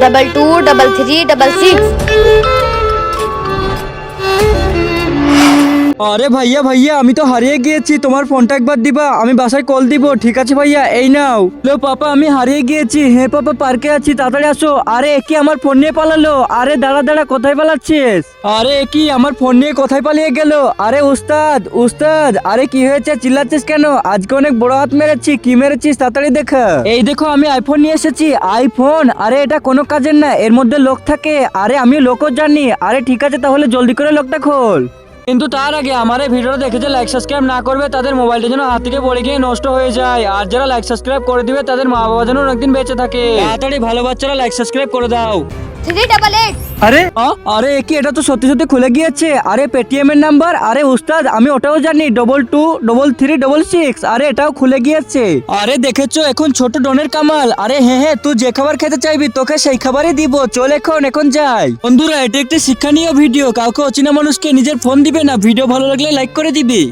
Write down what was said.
223366। আরে ভাইয়া ভাইয়া, আমি তো হারিয়ে গিয়েছি, তোমার ফোনটা একবার দিবা, আমি বাসায় কল দিব। ঠিক আছে ভাইয়া, এই নাও। লো পাপা, আমি হারিয়ে গিয়েছি। হ্যাঁ পাপা, পার্কে আছি, তাড়াতাড়ি আসো। আরে এ কি, আমার ফোন নিয়ে পালালো। আরে দাঁড়া দাঁড়া, কোথায় পালাচ্ছিস? আরে এ কি, আমার ফোন নিয়ে কোথায় পালিয়ে গেল? আরে উস্তাদ উস্তাদ, আরে কি হয়েছে, চিল্লাচ্ছিস কেন? আজকে অনেক বড় হাত মেরেছি। কি মেরেছিস তাড়াতাড়ি দেখা। এই দেখো, আমি আইফোন নিয়ে এসেছি। আইফোন? আরে এটা কোনো কাজের না, এর মধ্যে লোক থাকে। আরে আমিও লোকও জানি। আরে ঠিক আছে, তাহলে জলদি করে লোকটা খোল। কিন্তু তার আগে আমার এই ভিডিওটা দেখে যে লাইক সাবস্ক্রাইব না করবে, তাদের মোবাইলটা যেন হাত থেকে পড়ে গিয়ে নষ্ট হয়ে যায়। আর যারা লাইক সাবস্ক্রাইব করে দিবে, তাদের মা বাবা যেন অনেকদিন বেঁচে থাকে। তাড়াতাড়ি ভালো বাচ্চারা লাইক সাবস্ক্রাইব করে দাও। 388। আরে আরে এ কি, এটা তো সত্যি সত্যি খুলে গিয়েছে। আরে পেটিএম এর নাম্বার। আরে উস্তাদ, আমি ওটাও জানি, 222366। আরে এটাও খুলে গিয়েছে। আরে দেখেছো, এখন ছোট ডনের কামাল। আরে হ্যাঁ হ্যাঁ, তুই যে খাবার খেতে চাইবি তোকে সেই খাবারই দিব। চল এখন যাই। বন্ধুরা, এটা একটি শিক্ষণীয় ভিডিও, কাউকে অচেনা মানুষকে নিজের ফোন দিবে না। ভিডিও ভালো লাগলে লাইক করে দিবি।